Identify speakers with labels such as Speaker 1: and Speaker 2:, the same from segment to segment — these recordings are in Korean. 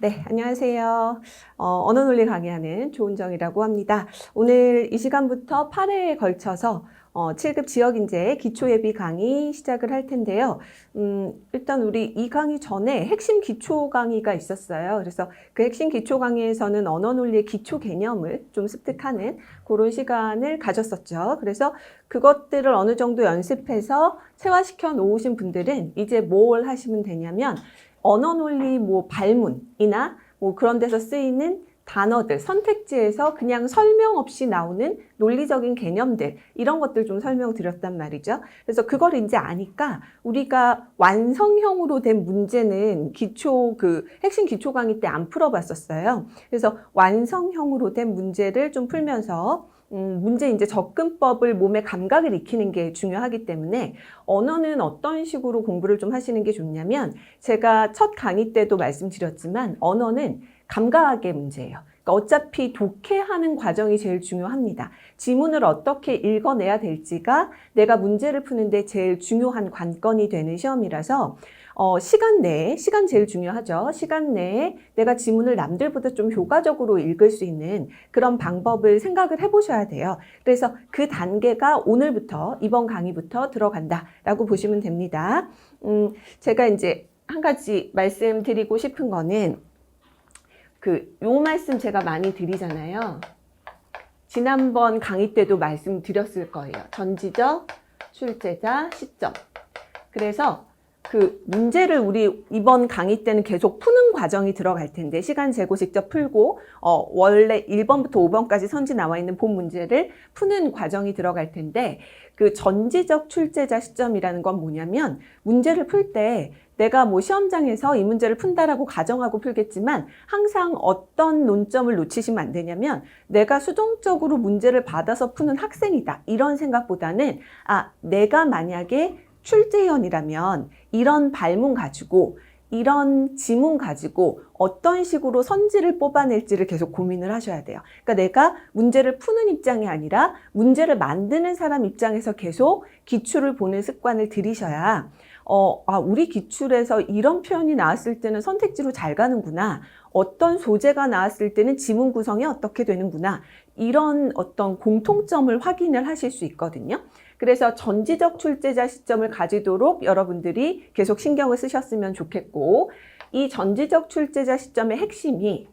Speaker 1: 네, 안녕하세요. 언어 논리 강의하는 조은정이라고 합니다. 오늘 이 시간부터 8회에 걸쳐서 7급 지역인재 기초예비 강의 시작을 할 텐데요. 일단 우리 이 강의 전에 핵심 기초 강의가 있었어요. 그래서 그 핵심 기초 강의에서는 언어 논리의 기초 개념을 좀 습득하는 그런 시간을 가졌었죠. 그래서 그것들을 어느 정도 연습해서 체화시켜 놓으신 분들은 이제 뭘 하시면 되냐면 언어 논리 발문이나 그런 데서 쓰이는 단어들, 선택지에서 그냥 설명 없이 나오는 논리적인 개념들, 이런 것들 좀 설명드렸단 말이죠. 그래서 그걸 이제 아니까 우리가 완성형으로 된 문제는 핵심 기초 강의 때 안 풀어봤었어요. 그래서 완성형으로 된 문제를 좀 풀면서 문제 이제 접근법을 몸에 감각을 익히는 게 중요하기 때문에 언어는 어떤 식으로 공부를 좀 하시는 게 좋냐면, 제가 첫 강의 때도 말씀드렸지만 언어는 감각의 문제예요. 그러니까 어차피 독해하는 과정이 제일 중요합니다. 지문을 어떻게 읽어내야 될지가 내가 문제를 푸는데 제일 중요한 관건이 되는 시험이라서 시간 제일 중요하죠. 시간 내에 내가 지문을 남들보다 좀 효과적으로 읽을 수 있는 그런 방법을 생각을 해보셔야 돼요. 그래서 그 단계가 오늘부터, 이번 강의부터 들어간다라고 보시면 됩니다. 제가 이제 한 가지 말씀드리고 싶은 거는 요 말씀 제가 많이 드리잖아요. 지난번 강의 때도 말씀드렸을 거예요. 전지적, 출제자, 시점. 그래서 문제를 우리 이번 강의 때는 계속 푸는 과정이 들어갈 텐데, 시간 재고 직접 풀고 원래 1번부터 5번까지 선지 나와 있는 본 문제를 푸는 과정이 들어갈 텐데, 그 전지적 출제자 시점이라는 건 뭐냐면, 문제를 풀 때 내가 시험장에서 이 문제를 푼다라고 가정하고 풀겠지만 항상 어떤 논점을 놓치시면 안 되냐면, 내가 수동적으로 문제를 받아서 푸는 학생이다, 이런 생각보다는 내가 만약에 출제위원이라면 이런 발문 가지고, 이런 지문 가지고 어떤 식으로 선지를 뽑아낼지를 계속 고민을 하셔야 돼요. 그러니까 내가 문제를 푸는 입장이 아니라 문제를 만드는 사람 입장에서 계속 기출을 보는 습관을 들이셔야 우리 기출에서 이런 표현이 나왔을 때는 선택지로 잘 가는구나, 어떤 소재가 나왔을 때는 지문 구성이 어떻게 되는구나, 이런 어떤 공통점을 확인을 하실 수 있거든요. 그래서 전지적 출제자 시점을 가지도록 여러분들이 계속 신경을 쓰셨으면 좋겠고, 이 전지적 출제자 시점의 핵심이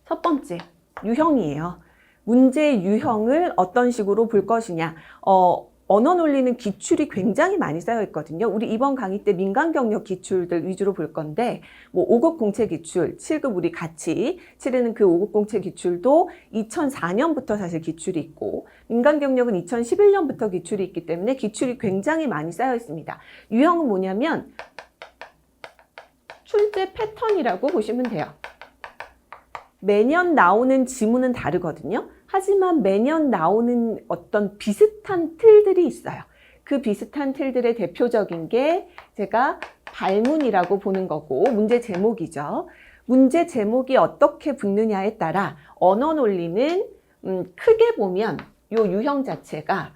Speaker 1: 첫 번째, 유형이에요. 문제의 유형을 어떤 식으로 볼 것이냐. 언어 논리는 기출이 굉장히 많이 쌓여 있거든요. 우리 이번 강의 때 민간 경력 기출들 위주로 볼 건데, 5급 공채 기출, 7급 우리 같이 치르는 그 5급 공채 기출도 2004년부터 사실 기출이 있고, 민간 경력은 2011년부터 기출이 있기 때문에 기출이 굉장히 많이 쌓여 있습니다. 유형은 뭐냐면 출제 패턴이라고 보시면 돼요. 매년 나오는 지문은 다르거든요. 하지만 매년 나오는 어떤 비슷한 틀들이 있어요. 그 비슷한 틀들의 대표적인 게 제가 발문이라고 보는 거고, 문제 제목이죠. 문제 제목이 어떻게 붙느냐에 따라 언어 논리는 크게 보면 요 유형 자체가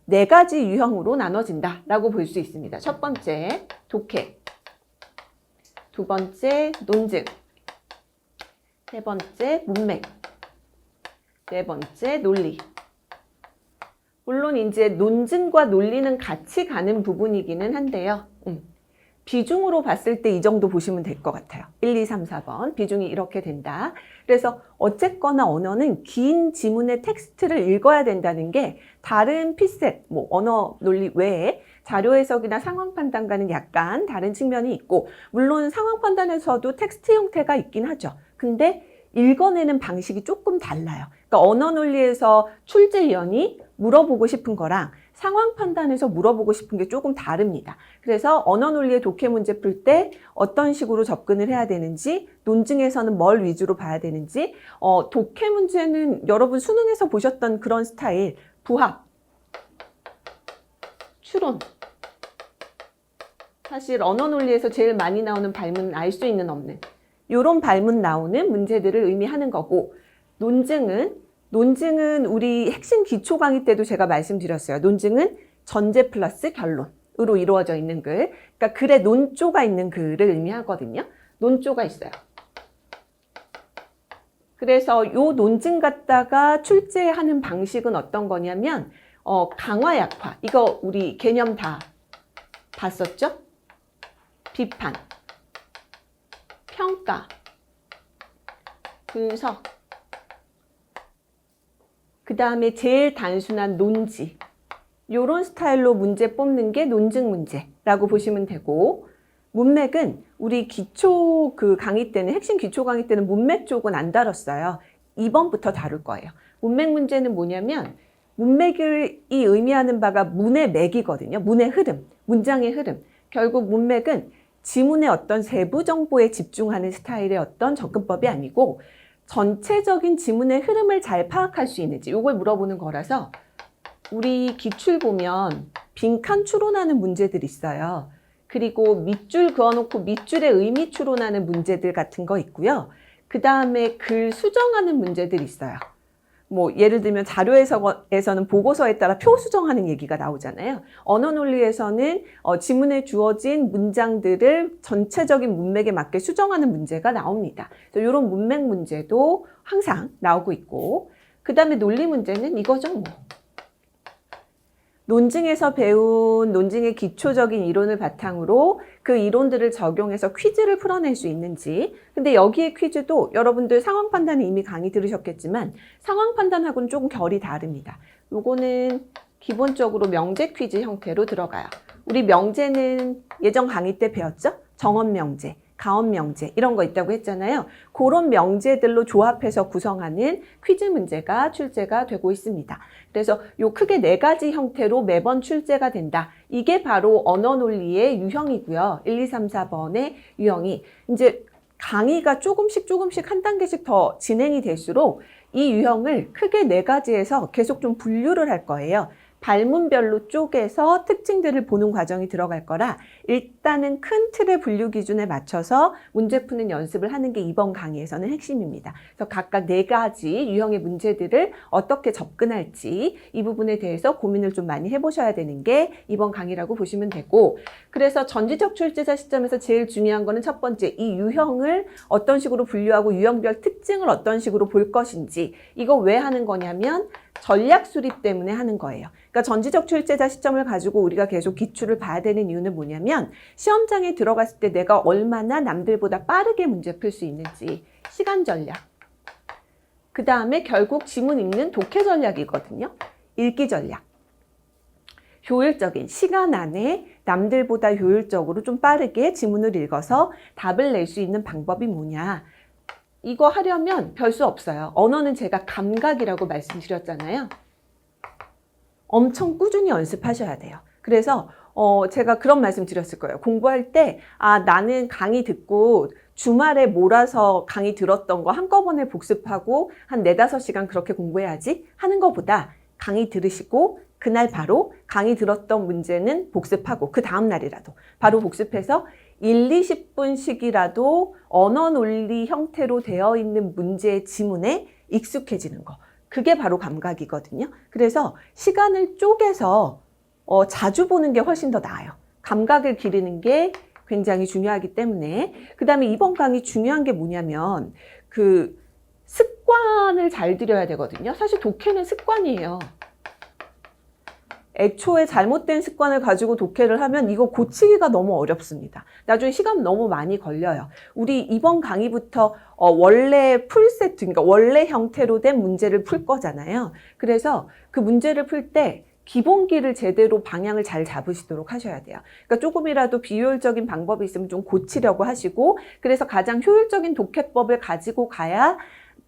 Speaker 1: 4가지 유형으로 나눠진다라고 볼 수 있습니다. 첫 번째, 독해. 두 번째, 논증. 세 번째, 문맥. 네 번째, 논리. 물론 이제 논증과 논리는 같이 가는 부분이기는 한데요. 비중으로 봤을 때 이 정도 보시면 될 것 같아요. 1, 2, 3, 4번 비중이 이렇게 된다. 그래서 어쨌거나 언어는 긴 지문의 텍스트를 읽어야 된다는 게 다른 피셋, 언어 논리 외에 자료 해석이나 상황 판단과는 약간 다른 측면이 있고, 물론 상황 판단에서도 텍스트 형태가 있긴 하죠. 근데 읽어내는 방식이 조금 달라요. 그러니까 언어 논리에서 출제위원이 물어보고 싶은 거랑 상황 판단에서 물어보고 싶은 게 조금 다릅니다. 그래서 언어 논리의 독해 문제 풀 때 어떤 식으로 접근을 해야 되는지, 논증에서는 뭘 위주로 봐야 되는지, 독해 문제는 여러분 수능에서 보셨던 그런 스타일, 부합, 추론. 사실 언어 논리에서 제일 많이 나오는 발문은 알 수 있는 없는, 이런 발문 나오는 문제들을 의미하는 거고, 논증은 우리 핵심 기초 강의 때도 제가 말씀드렸어요. 논증은 전제 플러스 결론으로 이루어져 있는 글, 그러니까 글에 논조가 있는 글을 의미하거든요. 논조가 있어요. 그래서 요 논증 갖다가 출제하는 방식은 어떤 거냐면 강화 약화. 이거 우리 개념 다 봤었죠? 비판, 평가, 분석, 그 다음에 제일 단순한 논지. 요런 스타일로 문제 뽑는 게 논증 문제라고 보시면 되고, 문맥은 우리 기초 그 강의 때는, 핵심 기초 강의 때는 문맥 쪽은 안 다뤘어요. 2번부터 다룰 거예요. 문맥 문제는 뭐냐면, 문맥이 의미하는 바가 문의 맥이거든요. 문의 흐름, 문장의 흐름. 결국 문맥은 지문의 어떤 세부 정보에 집중하는 스타일의 어떤 접근법이 아니고, 전체적인 지문의 흐름을 잘 파악할 수 있는지, 이걸 물어보는 거라서, 우리 기출 보면 빈칸 추론하는 문제들 있어요. 그리고 밑줄 그어놓고 밑줄의 의미 추론하는 문제들 같은 거 있고요. 그 다음에 글 수정하는 문제들 있어요. 뭐 예를 들면 자료에서는 보고서에 따라 표 수정하는 얘기가 나오잖아요. 언어논리에서는 지문에 주어진 문장들을 전체적인 문맥에 맞게 수정하는 문제가 나옵니다. 그래서 이런 문맥 문제도 항상 나오고 있고, 그 다음에 논리 문제는 이거죠. 뭐. 논증에서 배운 논증의 기초적인 이론을 바탕으로 그 이론들을 적용해서 퀴즈를 풀어낼 수 있는지. 근데 여기에 퀴즈도 여러분들 상황 판단은 이미 강의 들으셨겠지만 상황 판단하고는 조금 결이 다릅니다. 요거는 기본적으로 명제 퀴즈 형태로 들어가요. 우리 명제는 예전 강의 때 배웠죠? 정언 명제, 가언 명제 이런 거 있다고 했잖아요. 그런 명제들로 조합해서 구성하는 퀴즈 문제가 출제가 되고 있습니다. 그래서 요 크게 4가지 형태로 매번 출제가 된다. 이게 바로 언어논리의 유형이고요. 1, 2, 3, 4번의 유형이. 이제 강의가 조금씩 한 단계씩 더 진행이 될수록 이 유형을 크게 4가지에서 계속 좀 분류를 할 거예요. 발문별로 쪼개서 특징들을 보는 과정이 들어갈 거라 일단은 큰 틀의 분류 기준에 맞춰서 문제 푸는 연습을 하는 게 이번 강의에서는 핵심입니다. 그래서 각각 4가지 유형의 문제들을 어떻게 접근할지 이 부분에 대해서 고민을 좀 많이 해보셔야 되는 게 이번 강의라고 보시면 되고, 그래서 전지적 출제자 시점에서 제일 중요한 거는 첫 번째, 이 유형을 어떤 식으로 분류하고 유형별 특징을 어떤 식으로 볼 것인지. 이거 왜 하는 거냐면 전략 수립 때문에 하는 거예요. 그러니까 전지적 출제자 시점을 가지고 우리가 계속 기출을 봐야 되는 이유는 뭐냐면 시험장에 들어갔을 때 내가 얼마나 남들보다 빠르게 문제 풀 수 있는지, 시간 전략. 그 다음에 결국 지문 읽는 독해 전략이거든요. 읽기 전략. 효율적인 시간 안에 남들보다 효율적으로 좀 빠르게 지문을 읽어서 답을 낼 수 있는 방법이 뭐냐. 이거 하려면 별 수 없어요. 언어는 제가 감각이라고 말씀드렸잖아요. 엄청 꾸준히 연습하셔야 돼요. 그래서 제가 그런 말씀 드렸을 거예요. 공부할 때 나는 강의 듣고 주말에 몰아서 강의 들었던 거 한꺼번에 복습하고 한 4-5시간 그렇게 공부해야지 하는 것보다 강의 들으시고 그날 바로 강의 들었던 문제는 복습하고 그 다음 날이라도 바로 복습해서 1-20분씩이라도 언어논리 형태로 되어 있는 문제의 지문에 익숙해지는 거. 그게 바로 감각이거든요. 그래서 시간을 쪼개서 자주 보는 게 훨씬 더 나아요. 감각을 기르는 게 굉장히 중요하기 때문에. 그 다음에 이번 강의 중요한 게 뭐냐면 그 습관을 잘 들여야 되거든요. 사실 독해는 습관이에요. 애초에 잘못된 습관을 가지고 독해를 하면 이거 고치기가 너무 어렵습니다. 나중에 시간 너무 많이 걸려요. 우리 이번 강의부터 원래 풀세트, 그러니까 원래 형태로 된 문제를 풀 거잖아요. 그래서 그 문제를 풀 때 기본기를 제대로 방향을 잘 잡으시도록 하셔야 돼요. 그러니까 조금이라도 비효율적인 방법이 있으면 좀 고치려고 하시고, 그래서 가장 효율적인 독해법을 가지고 가야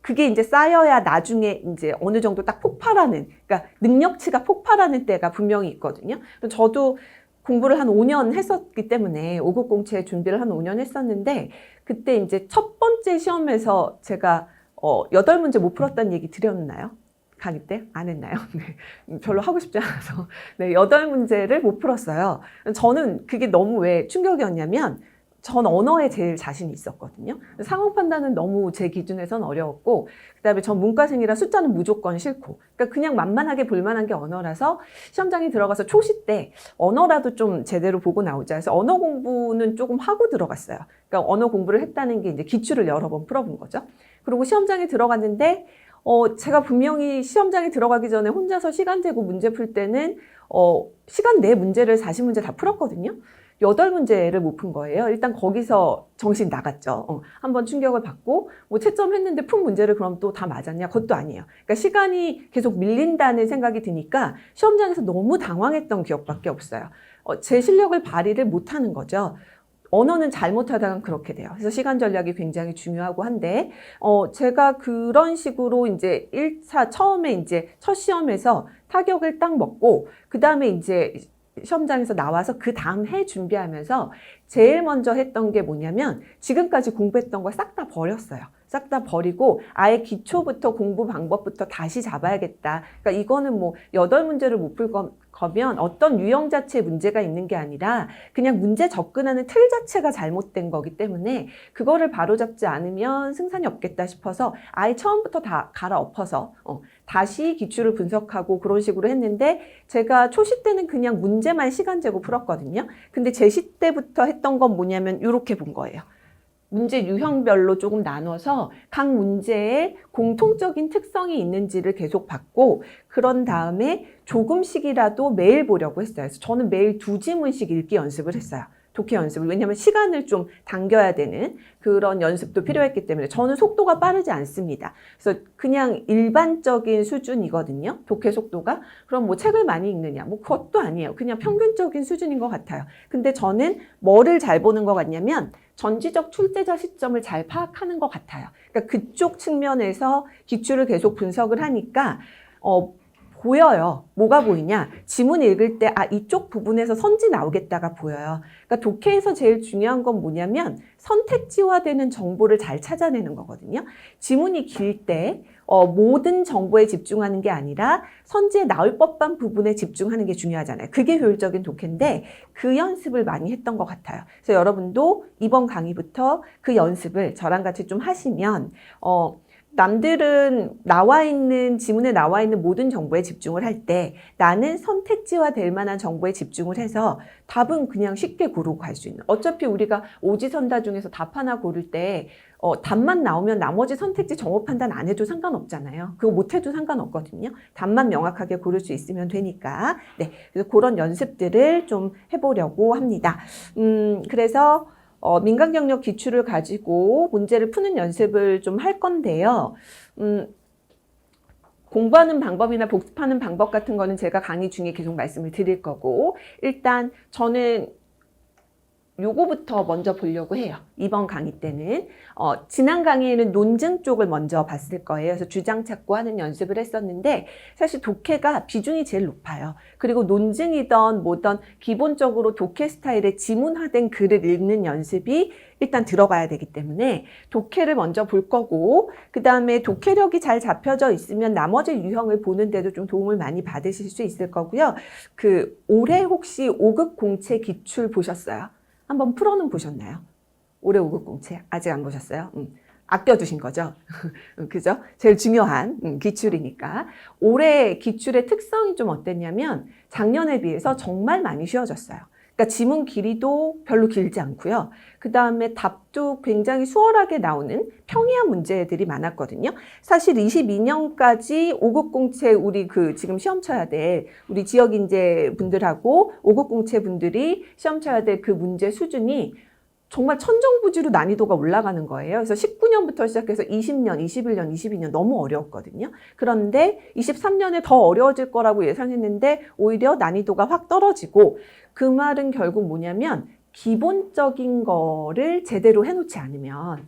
Speaker 1: 그게 이제 쌓여야 나중에 이제 어느 정도 딱 폭발하는, 그러니까 능력치가 폭발하는 때가 분명히 있거든요. 저도 공부를 한 5년 했었기 때문에 5급 공채 준비를 한 5년 했었는데, 그때 이제 첫 번째 시험에서 제가 8문제 못 풀었다는 얘기 드렸나요? 강의 때? 안 했나요? 네. 별로 하고 싶지 않아서. 네, 8문제를 못 풀었어요. 저는 그게 너무 왜 충격이었냐면 전 언어에 제일 자신이 있었거든요. 상황 판단은 너무 제 기준에서는 어려웠고, 그다음에 전 문과생이라 숫자는 무조건 싫고, 그러니까 그냥 만만하게 볼만한 게 언어라서 시험장에 들어가서 초시 때 언어라도 좀 제대로 보고 나오자 해서 언어 공부는 조금 하고 들어갔어요. 그러니까 언어 공부를 했다는 게 이제 기출을 여러 번 풀어본 거죠. 그리고 시험장에 들어갔는데 제가 분명히 시험장에 들어가기 전에 혼자서 시간 재고 문제 풀 때는 시간 내 문제를 40문제 다 풀었거든요. 8문제를 못 푼 거예요. 일단 거기서 정신 나갔죠. 한번 충격을 받고 뭐 채점했는데 푼 문제를 그럼 또 다 맞았냐? 그것도 아니에요. 그러니까 시간이 계속 밀린다는 생각이 드니까 시험장에서 너무 당황했던 기억밖에 없어요. 제 실력을 발휘를 못하는 거죠. 언어는 잘못하다간 그렇게 돼요. 그래서 시간 전략이 굉장히 중요하고 한데, 제가 그런 식으로 이제 1차 처음에 이제 첫 시험에서 타격을 딱 먹고, 그 다음에 이제 시험장에서 나와서 그 다음 해 준비하면서 제일 먼저 했던 게 뭐냐면 지금까지 공부했던 걸 싹 다 버렸어요. 싹 다 버리고 아예 기초부터 공부 방법부터 다시 잡아야겠다. 그러니까 이거는 뭐 8문제를 못 풀 거면 어떤 유형 자체에 문제가 있는 게 아니라 그냥 문제 접근하는 틀 자체가 잘못된 거기 때문에 그거를 바로잡지 않으면 승산이 없겠다 싶어서 아예 처음부터 다 갈아엎어서 다시 기출을 분석하고 그런 식으로 했는데 제가 초시 때는 그냥 문제만 시간 재고 풀었거든요. 근데 제시 때부터 했던 건 뭐냐면 이렇게 본 거예요. 문제 유형별로 조금 나눠서 각 문제에 공통적인 특성이 있는지를 계속 봤고 그런 다음에 조금씩이라도 매일 보려고 했어요. 그래서 저는 매일 2지문씩 읽기 연습을 했어요. 독해 연습을. 왜냐하면 시간을 좀 당겨야 되는 그런 연습도 필요했기 때문에 저는 속도가 빠르지 않습니다. 그래서 그냥 일반적인 수준이거든요. 독해 속도가. 그럼 뭐 책을 많이 읽느냐? 뭐 그것도 아니에요. 그냥 평균적인 수준인 것 같아요. 근데 저는 뭐를 잘 보는 것 같냐면 전지적 출제자 시점을 잘 파악하는 것 같아요. 그러니까 그쪽 측면에서 기출을 계속 분석을 하니까 보여요. 뭐가 보이냐? 지문 읽을 때 이쪽 부분에서 선지 나오겠다가 보여요. 그러니까 독해에서 제일 중요한 건 뭐냐면 선택지화되는 정보를 잘 찾아내는 거거든요. 지문이 길 때 모든 정보에 집중하는 게 아니라 선지에 나올 법한 부분에 집중하는 게 중요하잖아요. 그게 효율적인 독해인데 그 연습을 많이 했던 것 같아요. 그래서 여러분도 이번 강의부터 그 연습을 저랑 같이 좀 하시면 남들은 지문에 나와 있는 모든 정보에 집중을 할 때 나는 선택지화 될 만한 정보에 집중을 해서 답은 그냥 쉽게 고르고 갈 수 있는. 어차피 우리가 오지선다 중에서 답 하나 고를 때 답만 나오면 나머지 선택지 정보 판단 안 해도 상관없잖아요. 그거 못 해도 상관없거든요. 답만 명확하게 고를 수 있으면 되니까. 네, 그래서 그런 연습들을 좀 해보려고 합니다. 그래서 민간경력 기출을 가지고 문제를 푸는 연습을 좀 할 건데요. 공부하는 방법이나 복습하는 방법 같은 거는 제가 강의 중에 계속 말씀을 드릴 거고 일단 저는 요거부터 먼저 보려고 해요. 이번 강의 때는 지난 강의에는 논증 쪽을 먼저 봤을 거예요. 그래서 주장 찾고 하는 연습을 했었는데 사실 독해가 비중이 제일 높아요. 그리고 논증이든 뭐든 기본적으로 독해 스타일의 지문화된 글을 읽는 연습이 일단 들어가야 되기 때문에 독해를 먼저 볼 거고 그 다음에 독해력이 잘 잡혀져 있으면 나머지 유형을 보는 데도 좀 도움을 많이 받으실 수 있을 거고요. 올해 혹시 5급 공채 기출 보셨어요? 한번 풀어는 보셨나요? 올해 5급 공채 아직 안 보셨어요? 아껴두신 거죠? 그죠? 제일 중요한 기출이니까. 올해 기출의 특성이 좀 어땠냐면 작년에 비해서 정말 많이 쉬워졌어요. 그러니까 지문 길이도 별로 길지 않고요. 그 다음에 답도 굉장히 수월하게 나오는 평이한 문제들이 많았거든요. 사실 22년까지 5급 공채 우리 지금 시험 쳐야 될 우리 지역인재 분들하고 5급 공채 분들이 시험 쳐야 될 그 문제 수준이 정말 천정부지로 난이도가 올라가는 거예요. 그래서 19년부터 시작해서 20년, 21년, 22년 너무 어려웠거든요. 그런데 23년에 더 어려워질 거라고 예상했는데 오히려 난이도가 확 떨어지고 그 말은 결국 뭐냐면 기본적인 거를 제대로 해놓지 않으면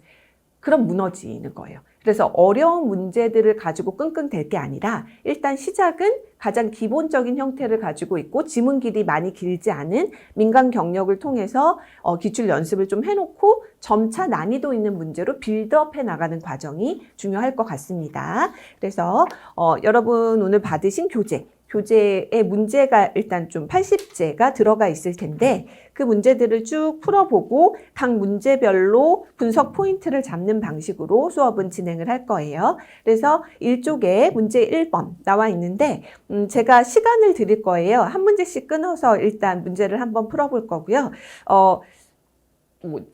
Speaker 1: 그럼 무너지는 거예요. 그래서 어려운 문제들을 가지고 끙끙댈 게 아니라 일단 시작은 가장 기본적인 형태를 가지고 있고 지문 길이 많이 길지 않은 민간 경력을 통해서 기출 연습을 좀 해놓고 점차 난이도 있는 문제로 빌드업해 나가는 과정이 중요할 것 같습니다. 그래서 여러분 오늘 받으신 교재에 문제가 일단 좀 80제가 들어가 있을 텐데 그 문제들을 쭉 풀어보고 각 문제별로 분석 포인트를 잡는 방식으로 수업은 진행을 할 거예요. 그래서 1쪽에 문제 1번 나와 있는데 제가 시간을 드릴 거예요. 한 문제씩 끊어서 일단 문제를 한번 풀어볼 거고요.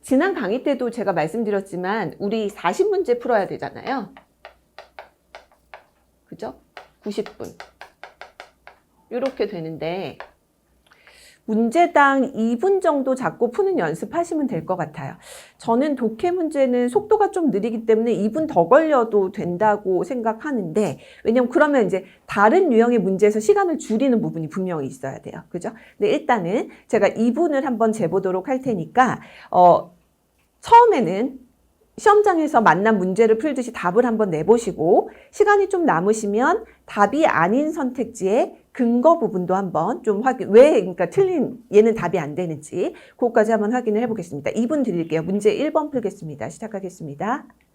Speaker 1: 지난 강의 때도 제가 말씀드렸지만 우리 40문제 풀어야 되잖아요. 그죠? 90분. 이렇게 되는데 문제당 2분 정도 잡고 푸는 연습하시면 될 것 같아요. 저는 독해 문제는 속도가 좀 느리기 때문에 2분 더 걸려도 된다고 생각하는데, 왜냐면 그러면 이제 다른 유형의 문제에서 시간을 줄이는 부분이 분명히 있어야 돼요. 그죠? 근데 일단은 제가 2분을 한번 재보도록 할 테니까, 처음에는 시험장에서 만난 문제를 풀듯이 답을 한번 내보시고, 시간이 좀 남으시면 답이 아닌 선택지에 근거 부분도 한번 좀 그러니까 얘는 답이 안 되는지, 그것까지 한번 확인을 해보겠습니다. 2분 드릴게요. 문제 1번 풀겠습니다. 시작하겠습니다.